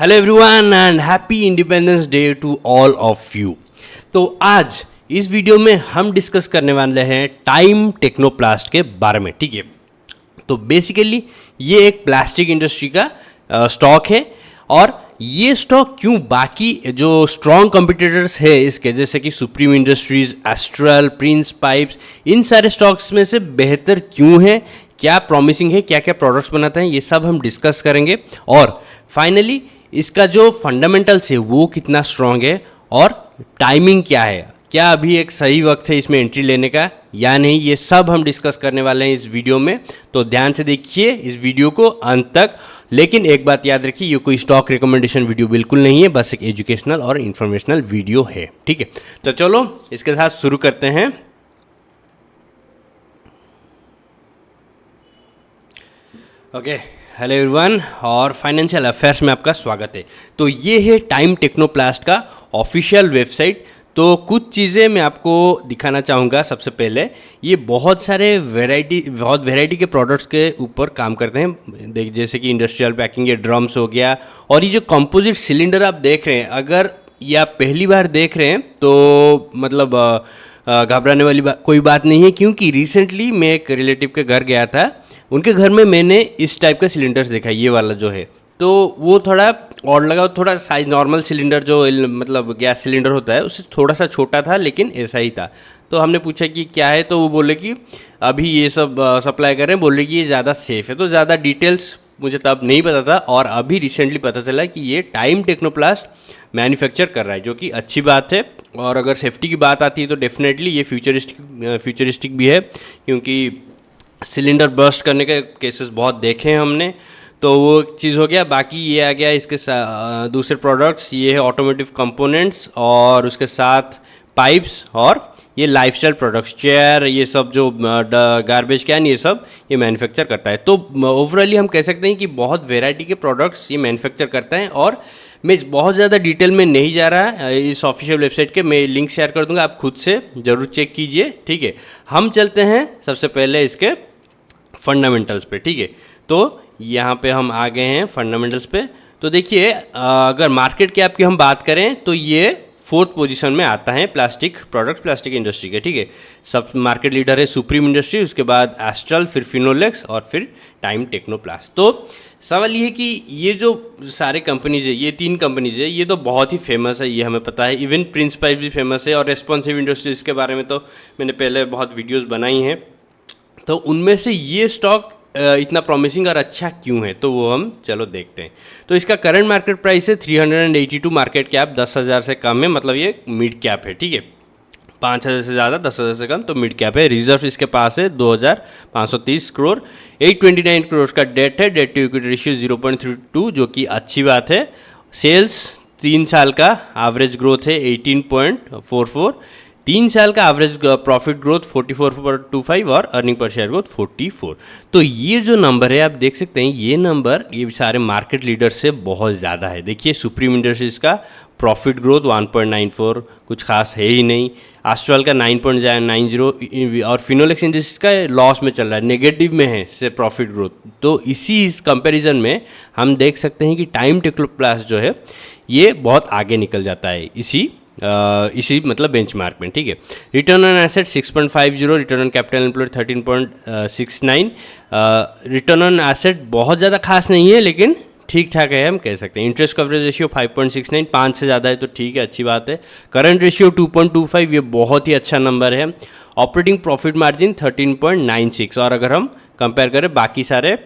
Hello everyone and happy Independence Day to all of you. तो आज इस video में हम डिस्कस करने वाले हैं टाइम टेक्नोप्लास्ट के बारे में। ठीक है, तो बेसिकली ये एक प्लास्टिक इंडस्ट्री का स्टॉक है और ये स्टॉक क्यों बाकी जो स्ट्रॉन्ग कॉम्पिटिटर्स है इसके जैसे कि Supreme Industries, Astral, Prince Pipes, इन सारे स्टॉक्स में से बेहतर क्यों है, क्या प्रॉमिसिंग है, क्या क्या प्रोडक्ट्स बनाते हैं, ये सब हम डिस्कस करेंगे। और फाइनली इसका जो फंडामेंटल्स है वो कितना स्ट्रॉन्ग है और टाइमिंग क्या है, क्या अभी एक सही वक्त है इसमें एंट्री लेने का या नहीं, ये सब हम डिस्कस करने वाले हैं इस वीडियो में। तो ध्यान से देखिए इस वीडियो को अंत तक। लेकिन एक बात याद रखिए, ये कोई स्टॉक रिकमेंडेशन वीडियो बिल्कुल नहीं है, बस एक एजुकेशनल और इन्फॉर्मेशनल वीडियो है। ठीक है, तो चलो इसके साथ शुरू करते हैं। ओके, हेलो एवरीवन और फाइनेंशियल अफेयर्स में आपका स्वागत है। तो ये है टाइम टेक्नोप्लास्ट का ऑफिशियल वेबसाइट। तो कुछ चीज़ें मैं आपको दिखाना चाहूँगा। सबसे पहले ये बहुत वैरायटी के प्रोडक्ट्स के ऊपर काम करते हैं, देख जैसे कि इंडस्ट्रियल पैकिंग, ये ड्रम्स हो गया, और ये जो कंपोजिट सिलेंडर आप देख रहे हैं, अगर ये आप पहली बार देख रहे हैं तो मतलब घबराने वाली कोई बात नहीं है, क्योंकि रिसेंटली मैं एक रिलेटिव के घर गया था, उनके घर में मैंने इस टाइप का सिलेंडर्स देखा, ये वाला जो है, तो वो थोड़ा और लगा, थोड़ा साइज नॉर्मल सिलेंडर जो मतलब गैस सिलेंडर होता है उससे थोड़ा सा छोटा था, लेकिन ऐसा ही था। तो हमने पूछा कि क्या है, तो वो बोले कि अभी ये सब सप्लाई कर रहे हैं, बोले कि ये ज़्यादा सेफ़ है। तो ज़्यादा डिटेल्स मुझे तब नहीं पता था और अभी रिसेंटली पता चला कि ये टाइम टेक्नोप्लास्ट मैन्युफैक्चर कर रहा है, जो कि अच्छी बात है। और अगर सेफ्टी की बात आती है तो डेफिनेटली ये फ्यूचरिस्टिक भी है, क्योंकि सिलेंडर बर्स्ट करने के केसेस बहुत देखे हैं हमने। तो वो चीज़ हो गया। बाकी ये आ गया इसके दूसरे प्रोडक्ट्स, ये है ऑटोमोटिव कंपोनेंट्स और उसके साथ पाइप्स, और ये लाइफस्टाइल प्रोडक्ट्स, चेयर, ये सब जो गार्बेज कैन, ये सब ये मैन्युफैक्चर करता है। तो ओवरऑली हम कह सकते हैं कि बहुत वैरायटी के प्रोडक्ट्स ये मैन्युफैक्चर करता है। और मैं बहुत ज़्यादा डिटेल में नहीं जा रहा, इस ऑफिशियल वेबसाइट के मैं लिंक शेयर कर दूंगा, आप खुद से ज़रूर चेक कीजिए। ठीक है, हम चलते हैं सबसे पहले इसके फंडामेंटल्स पे। ठीक है, तो यहाँ पे हम आ गए हैं फंडामेंटल्स पे। तो देखिए, अगर मार्केट कैप की हम बात करें तो ये 4th पोजीशन में आता है प्लास्टिक प्रोडक्ट्स, प्लास्टिक इंडस्ट्री के। ठीक है, सब मार्केट लीडर है सुप्रीम इंडस्ट्री, उसके बाद एस्ट्रल, फिर फिनोलेक्स और फिर टाइम टेक्नोप्लास्ट। तो सवाल ये है कि ये जो सारे कंपनीज है, ये 3 कंपनीज है, ये तो बहुत ही फेमस है, ये हमें पता है। इवन प्रिंस पाइप भी फेमस है, और रेस्पॉन्सिव इंडस्ट्रीज के बारे में तो मैंने पहले बहुत वीडियोज़ बनाई हैं। तो उनमें से ये स्टॉक इतना प्रॉमिसिंग और अच्छा क्यों है, तो वो हम चलो देखते हैं। तो इसका करंट मार्केट प्राइस है 382, मार्केट कैप 10,000 से कम है, मतलब ये मिड कैप है। ठीक है, 5,000 से ज़्यादा, 10,000 से कम, तो मिड कैप है। रिजर्व इसके पास है 2,530 करोड़, 829 करोड़ का डेट है। डेट टू इक्विटी रेशियो 0.32, जो कि अच्छी बात है। सेल्स 3 साल का एवरेज ग्रोथ है 18.44, 3 साल का एवरेज प्रॉफिट ग्रोथ 44.25 और अर्निंग पर शेयर ग्रोथ 44। तो ये जो नंबर है आप देख सकते हैं, ये नंबर ये सारे मार्केट लीडर से बहुत ज़्यादा है। देखिए, सुप्रीम इंडस्ट्रीज का प्रॉफिट ग्रोथ 1.94 कुछ खास है ही नहीं, एस्ट्रल का 9.90 और फिनोलेक्स इंडस्ट्रीज का लॉस में चल रहा है, नेगेटिव में है से प्रॉफिट ग्रोथ। तो इसी कंपैरिजन में हम देख सकते हैं कि टाइम टेक्नोप्लास्ट जो है ये बहुत आगे निकल जाता है इसी मतलब बेंचमार्क में। ठीक है, return on asset 6.50, return on capital employed 13.69। Return on asset बहुत ज़्यादा खास नहीं है, लेकिन ठीक ठाक है, हम कह सकते हैं। इंटरेस्ट कवरेज रेशियो 5.69, 5 से ज़्यादा है तो ठीक है, अच्छी बात है। करंट रेशियो 2.25, ये बहुत ही अच्छा नंबर है। ऑपरेटिंग प्रॉफिट मार्जिन 13.96, और अगर हम कंपेयर करें बाकी सारे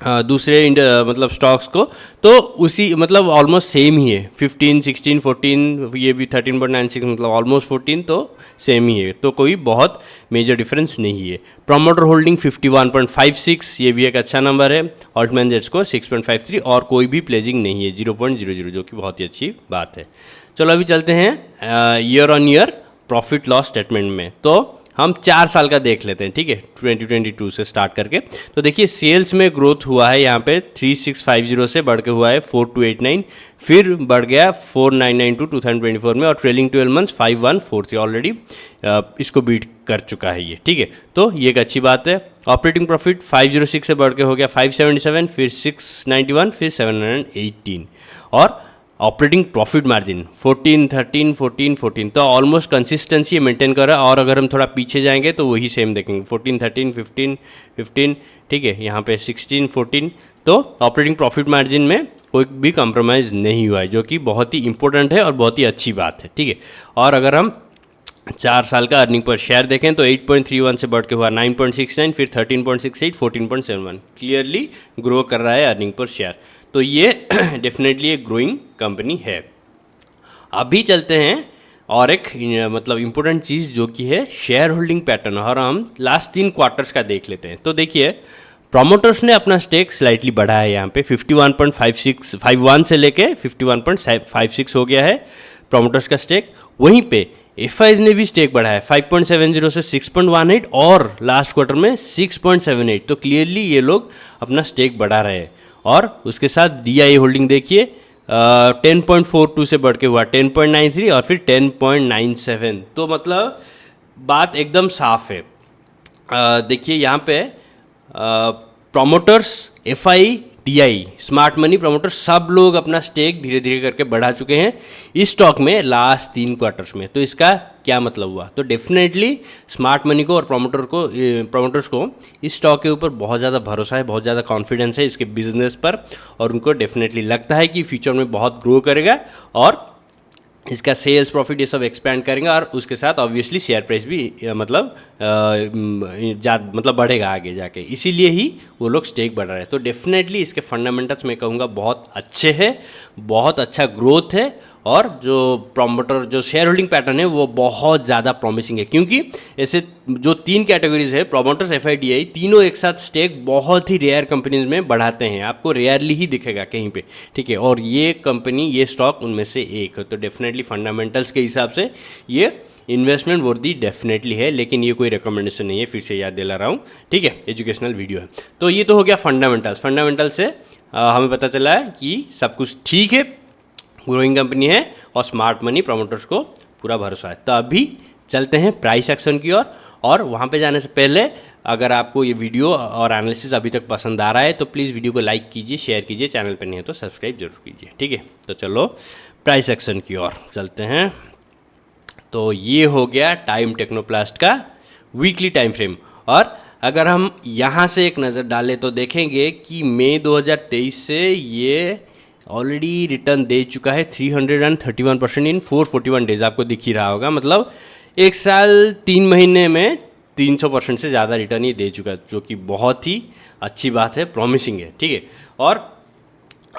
दूसरे मतलब स्टॉक्स को, तो उसी मतलब ऑलमोस्ट सेम ही है। 15, 16, 14, ये भी 13.96, मतलब ऑलमोस्ट 14, तो सेम ही है, तो कोई बहुत मेजर डिफरेंस नहीं है। प्रोमोटर होल्डिंग 51.56, ये भी एक अच्छा नंबर है। ऑल्टमैन जेड स्कोर 6.53, और कोई भी प्लेजिंग नहीं है 0.00, जो कि बहुत ही अच्छी बात है। चलो अभी चलते हैं year on year profit loss statement में। तो हम 4 साल का देख लेते हैं, ठीक है, 2022 से स्टार्ट करके। तो देखिए सेल्स में ग्रोथ हुआ है यहाँ पे 3650 से बढ़ के हुआ है 4289, फिर बढ़ गया 4992 2024 में, और ट्रेलिंग 12 मंथ्स 5143 ऑलरेडी इसको बीट कर चुका है ये, ठीक है। तो ये एक अच्छी बात है। ऑपरेटिंग प्रॉफिट 506 से बढ़ के हो गया 577, फिर 691, फिर 718, और ऑपरेटिंग प्रॉफिट मार्जिन 14 13 14 14, तो ऑलमोस्ट कंसिस्टेंसी मेंटेन कर रहा है। और अगर हम थोड़ा पीछे जाएंगे तो वही सेम देखेंगे 14 13 15 15, ठीक है, यहाँ पे 16 14। तो ऑपरेटिंग प्रॉफिट मार्जिन में कोई भी कॉम्प्रोमाइज़ नहीं हुआ है, जो कि बहुत ही इंपॉर्टेंट है और बहुत ही अच्छी बात है, ठीक है। और अगर हम 4 साल का अर्निंग पर शेयर देखें तो 8.31 से बढ़ के हुआ 9.69, फिर 13.68, 14.71, क्लियरली ग्रो कर रहा है अर्निंग पर शेयर। तो ये डेफिनेटली एक ग्रोइंग कंपनी है। अभी चलते हैं और एक मतलब इम्पोर्टेंट चीज़ जो कि है शेयर होल्डिंग पैटर्न, और हम लास्ट 3 क्वार्टर्स का देख लेते हैं। तो देखिए प्रोमोटर्स ने अपना स्टेक स्लाइटली बढ़ाया है, यहाँ पे 51.51 से लेके 51.56 हो गया है प्रोमोटर्स का स्टेक। वहीं पे एफआईज ने भी स्टेक बढ़ाया है 5.70 से 6.18, और लास्ट क्वार्टर में 6.78। तो क्लियरली ये लोग अपना स्टेक बढ़ा रहे हैं। और उसके साथ डीआई होल्डिंग देखिए 10.42 से बढ़ के हुआ 10.93, और फिर 10.97। तो मतलब बात एकदम साफ है। देखिए यहाँ पे promoters, FI, DI, smart money, promoter सब लोग अपना स्टेक धीरे धीरे करके बढ़ा चुके हैं इस स्टॉक में लास्ट 3 क्वार्टर्स में। तो इसका क्या मतलब हुआ? तो डेफिनेटली स्मार्ट मनी को और प्रोमोटर्स को इस स्टॉक के ऊपर बहुत ज़्यादा भरोसा है, बहुत ज़्यादा कॉन्फिडेंस है इसके बिजनेस पर, और उनको डेफिनेटली लगता है कि फ्यूचर में बहुत ग्रो करेगा और इसका सेल्स प्रॉफिट ये सब एक्सपैंड करेंगे, और उसके साथ ऑब्वियसली शेयर प्राइस भी मतलब बढ़ेगा आगे जाके, इसीलिए ही वो लोग स्टेक बढ़ा रहे हैं। तो डेफिनेटली इसके फंडामेंटल्स मैं कहूँगा बहुत अच्छे हैं, बहुत अच्छा ग्रोथ है, और जो प्रोमोटर जो शेयर होल्डिंग पैटर्न है वो बहुत ज़्यादा प्रॉमिसिंग है, क्योंकि ऐसे जो 3 कैटेगरीज है प्रोमोटर्स, एफआईडीआई, तीनों एक साथ स्टेक बहुत ही रेयर कंपनीज में बढ़ाते हैं, आपको रेयरली ही दिखेगा कहीं पे, ठीक है। और ये कंपनी, ये स्टॉक उनमें से एक है। तो डेफिनेटली फंडामेंटल्स के हिसाब से ये इन्वेस्टमेंट वर्दी डेफिनेटली है, लेकिन ये कोई रिकमेंडेशन नहीं है, फिर से याद दिला रहा हूँ, ठीक है, एजुकेशनल वीडियो है। तो ये तो हो गया फंडामेंटल से हमें पता चला है कि सब कुछ ठीक है, ग्रोइंग कंपनी है, और स्मार्ट मनी प्रोमोटर्स को पूरा भरोसा है। तो अभी चलते हैं प्राइस एक्शन की ओर, और वहाँ पे जाने से पहले अगर आपको ये वीडियो और एनालिसिस अभी तक पसंद आ रहा है तो प्लीज़ वीडियो को लाइक कीजिए, शेयर कीजिए, चैनल पर नहीं है तो सब्सक्राइब जरूर कीजिए, ठीक है। तो चलो प्राइस एक्शन की ओर चलते हैं। तो ये हो गया टाइम टेक्नोप्लास्ट का वीकली टाइम फ्रेम, और अगर हम यहाँ से एक नज़र डालें तो देखेंगे कि मई 2023 से ये ऑलरेडी रिटर्न दे चुका है 331% इन 441 डेज, आपको दिख ही रहा होगा, मतलब 1 साल 3 महीने में 300% से ज़्यादा रिटर्न ये दे चुका है, जो कि बहुत ही अच्छी बात है, प्रॉमिसिंग है, ठीक है। और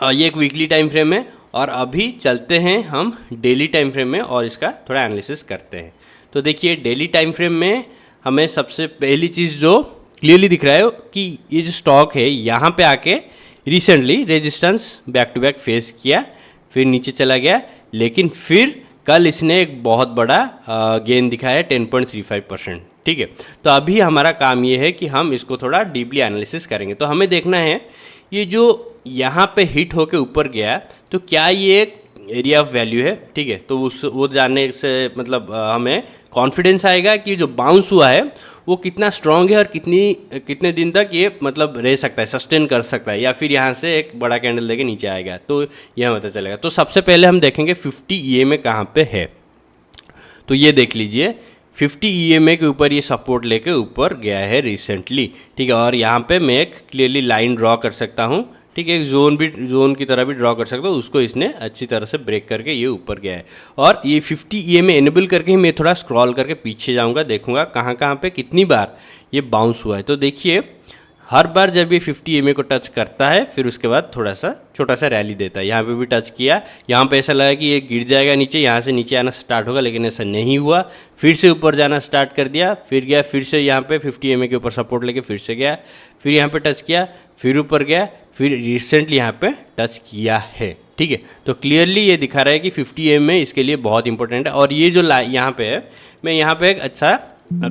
ये एक वीकली टाइम फ्रेम है, और अभी चलते हैं हम डेली टाइम फ्रेम में और इसका थोड़ा एनालिसिस करते हैं। तो देखिए डेली टाइम फ्रेम में हमें सबसे पहली चीज़ जो क्लियरली दिख रहा है कि ये जो स्टॉक है यहाँ पे आके recently resistance back to back face किया, फिर नीचे चला गया, लेकिन फिर कल इसने एक बहुत बड़ा गेन दिखाया 10.35%, ठीक है। तो अभी हमारा काम ये है कि हम इसको थोड़ा डीपली एनालिसिस करेंगे। तो हमें देखना है ये जो यहाँ पे हिट होके ऊपर गया, तो क्या ये एक एरिया ऑफ वैल्यू है, ठीक है। तो वो जानने से मतलब हमें कॉन्फिडेंस आएगा कि जो बाउंस हुआ है वो कितना स्ट्रॉन्ग है और कितने दिन तक ये मतलब रह सकता है, सस्टेन कर सकता है, या फिर यहाँ से एक बड़ा कैंडल देके नीचे आएगा, तो यह पता चलेगा। तो सबसे पहले हम देखेंगे 50 EMA कहाँ पे है। तो ये देख लीजिए 50 EMA के ऊपर ये सपोर्ट लेके ऊपर गया है रिसेंटली, ठीक है। और यहाँ पे मैं एक क्लियरली लाइन ड्रॉ कर सकता हूँ, ठीक है, एक जोन की तरह भी ड्रॉ कर सकता हूँ, उसको इसने अच्छी तरह से ब्रेक करके ये ऊपर गया है। और ये 50 EMA एनेबल करके ही मैं थोड़ा स्क्रॉल करके पीछे जाऊँगा, देखूँगा कहाँ पे कितनी बार ये बाउंस हुआ है। तो देखिए हर बार जब ये 50 EMA को टच करता है फिर उसके बाद थोड़ा सा छोटा सा रैली देता है। यहाँ पे भी टच किया, यहाँ पे ऐसा लगा कि ये गिर जाएगा नीचे, यहाँ से नीचे आना स्टार्ट होगा, लेकिन ऐसा नहीं हुआ। फिर से ऊपर जाना स्टार्ट कर दिया, फिर गया, फिर से यहाँ पे 50 EMA के ऊपर सपोर्ट लेके फिर से गया, फिर यहाँ पे टच किया, फिर ऊपर गया, फिर रिसेंटली यहाँ पे टच किया है, ठीक है। तो क्लियरली ये दिखा रहा है कि 50 EMA इसके लिए बहुत इंपॉर्टेंट है। और ये जो यहाँ पे है, मैं यहाँ पे एक अच्छा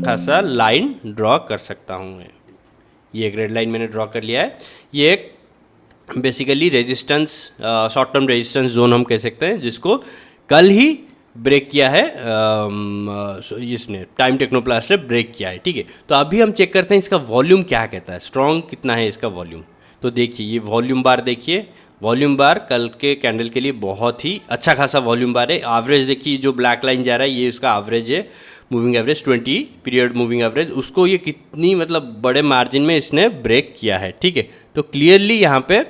खासा लाइन ड्रॉ कर सकता हूँ मैं। ये एक रेड लाइन मैंने ड्रॉ कर लिया है। ये एक basically resistance, short term resistance zone हम कह सकते हैं, जिसको कल ही ब्रेक किया है इसने, टाइम टेक्नोप्लास्ट ने ब्रेक किया है। ठीक है, तो अभी हम चेक करते हैं इसका वॉल्यूम क्या कहता है, स्ट्रॉन्ग कितना है इसका वॉल्यूम। तो देखिए ये वॉल्यूम बार, देखिए वॉल्यूम बार कल के कैंडल के लिए बहुत ही अच्छा खासा वॉल्यूम बार है। एवरेज देखिए, जो ब्लैक लाइन जा रहा है ये उसका एवरेज है, moving average 20 period moving average, उसको ये कितनी मतलब बड़े मार्जिन में इसने ब्रेक किया है। ठीक है, तो क्लियरली यहाँ पे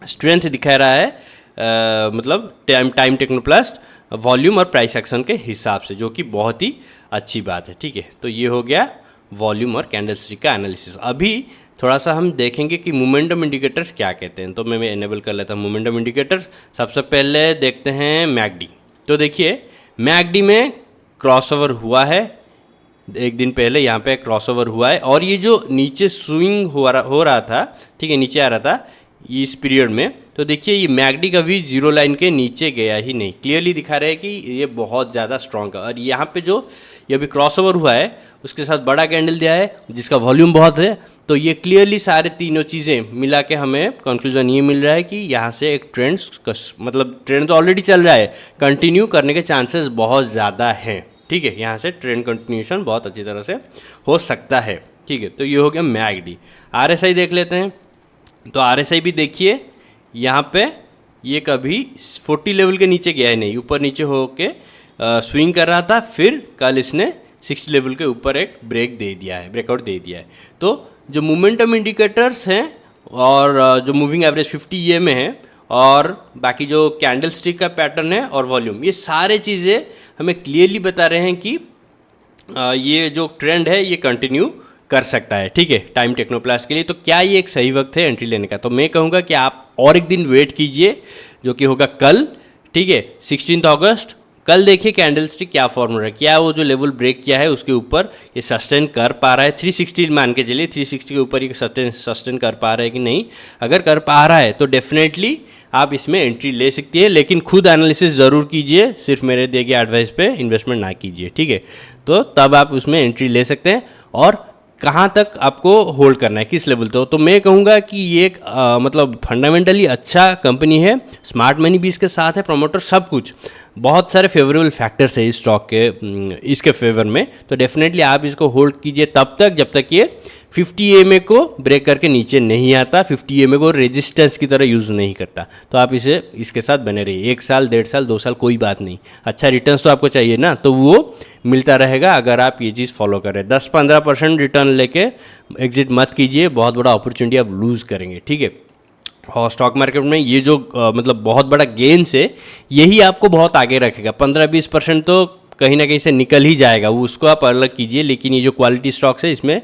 स्ट्रेंथ दिखा रहा है मतलब टाइम टेक्नोप्लास्ट वॉल्यूम और प्राइस एक्शन के हिसाब से, जो कि बहुत ही अच्छी बात है। ठीक है, तो ये हो गया वॉल्यूम और कैंडलस्टिक का एनालिसिस। अभी थोड़ा सा हम देखेंगे कि मोमेंटम इंडिकेटर्स क्या कहते हैं, तो मैं एनेबल कर लेता हूँ मोमेंटम इंडिकेटर्स। सबसे पहले देखते हैं मैकडी। तो देखिए मैकडी में क्रॉसओवर हुआ है, एक दिन पहले यहाँ पे क्रॉसओवर हुआ है, और ये जो नीचे स्विंग हो रहा था, ठीक है, नीचे आ रहा था इस पीरियड में, तो देखिए ये मैकडी कभी जीरो लाइन के नीचे गया ही नहीं, क्लियरली दिखा रहा है कि ये बहुत ज़्यादा स्ट्रॉन्ग है। और यहाँ पे जो ये अभी क्रॉसओवर हुआ है उसके साथ बड़ा कैंडल दिया है जिसका वॉल्यूम बहुत है, तो ये क्लियरली सारे तीनों चीज़ें मिला के हमें कंक्लूजन ये मिल रहा है कि यहाँ से एक ट्रेंड, मतलब ट्रेंड तो ऑलरेडी चल रहा है, कंटिन्यू करने के चांसेस बहुत ज़्यादा हैं। ठीक है, यहाँ से ट्रेंड कंटिन्यूशन बहुत अच्छी तरह से हो सकता है। ठीक है, तो ये हो गया मैकडी। आरएसआई देख लेते हैं। तो आरएसआई भी देखिए यहाँ पे ये कभी 40 लेवल के नीचे गया है नहीं, ऊपर नीचे होके स्विंग कर रहा था, फिर कल इसने 60 लेवल के ऊपर एक ब्रेक दे दिया है, ब्रेकआउट दे दिया है। तो जो मोमेंटम इंडिकेटर्स हैं और जो मूविंग एवरेज 50 EM में है, और बाकी जो कैंडल स्टिक का पैटर्न है और वॉल्यूम, ये सारे चीज़ें हमें क्लियरली बता रहे हैं कि ये जो ट्रेंड है ये कंटिन्यू कर सकता है। ठीक है, टाइम टेक्नोप्लास्ट के लिए। तो क्या ये एक सही वक्त है एंट्री लेने का? तो मैं कहूँगा कि आप और एक दिन वेट कीजिए, जो कि होगा कल। ठीक है, 16 अगस्त। कल देखिए कैंडल स्टिक क्या फॉर्म हो रहा है, क्या वो जो लेवल ब्रेक किया है उसके ऊपर ये सस्टेन कर पा रहा है। 360 मान के चलिए, 360 के ऊपर ये सस्टेन कर पा रहा है कि नहीं। अगर कर पा रहा है तो डेफिनेटली आप इसमें एंट्री ले सकती है, लेकिन खुद एनालिसिस ज़रूर कीजिए, सिर्फ मेरे दिए गए एडवाइस पे इन्वेस्टमेंट ना कीजिए। ठीक है, तो तब आप उसमें एंट्री ले सकते हैं। और कहाँ तक आपको होल्ड करना है, किस लेवल तो मैं कहूँगा कि ये एक मतलब फंडामेंटली अच्छा कंपनी है, स्मार्ट मनी भी इसके साथ है, प्रमोटर सब कुछ, बहुत सारे फेवरेबल फैक्टर्स है इस स्टॉक के इसके फेवर में। तो डेफिनेटली आप इसको होल्ड कीजिए तब तक जब तक ये 50 EMA को ब्रेक करके नीचे नहीं आता, 50 EMA को रेजिस्टेंस की तरह यूज़ नहीं करता। तो आप इसे इसके साथ बने रहिए, 1 साल 1.5 साल 2 साल कोई बात नहीं, अच्छा रिटर्न्स तो आपको चाहिए ना, तो वो मिलता रहेगा अगर आप ये चीज़ फॉलो करें। 10-15% रिटर्न लेके एग्जिट मत कीजिए, बहुत बड़ा अपॉर्चुनिटी आप लूज़ करेंगे। ठीक है, और स्टॉक मार्केट में ये जो मतलब बहुत बड़ा गेन्स है, यही आपको बहुत आगे रखेगा। 15-20% तो कहीं ना कहीं से निकल ही जाएगा, वो उसको आप अलग कीजिए, लेकिन ये जो क्वालिटी स्टॉक्स है इसमें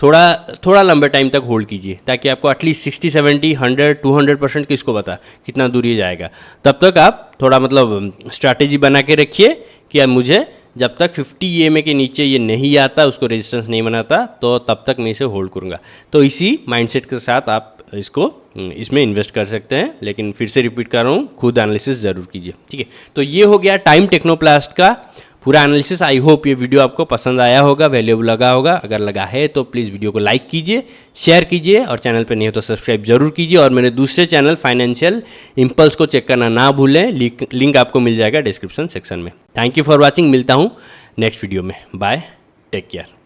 थोड़ा लंबे टाइम तक होल्ड कीजिए, ताकि आपको एटलीस्ट 60, 70, 100, 200% किसको पता कितना दूर ये जाएगा। तब तक आप थोड़ा मतलब स्ट्रैटेजी बना के रखिए कि मुझे जब तक 50 EMA के नीचे ये नहीं आता, उसको रेजिस्टेंस नहीं बनाता, तो तब तक मैं इसे होल्ड करूँगा। तो इसी माइंडसेट के साथ आप इसमें इन्वेस्ट कर सकते हैं, लेकिन फिर से रिपीट कर रहा हूँ, खुद एनालिसिस ज़रूर कीजिए। ठीक है, तो ये हो गया टाइम टेक्नोप्लास्ट का पूरा एनालिसिस। आई होप ये वीडियो आपको पसंद आया होगा, वैल्यूएबल लगा होगा। अगर लगा है तो प्लीज़ वीडियो को लाइक कीजिए, शेयर कीजिए, और चैनल पर नहीं हो तो सब्सक्राइब जरूर कीजिए। और मेरे दूसरे चैनल फाइनेंशियल इंपल्स को चेक करना ना भूलें, लिंक आपको मिल जाएगा डिस्क्रिप्शन सेक्शन में। थैंक यू फॉर वॉचिंग, मिलता हूँ नेक्स्ट वीडियो में। Bye, take care.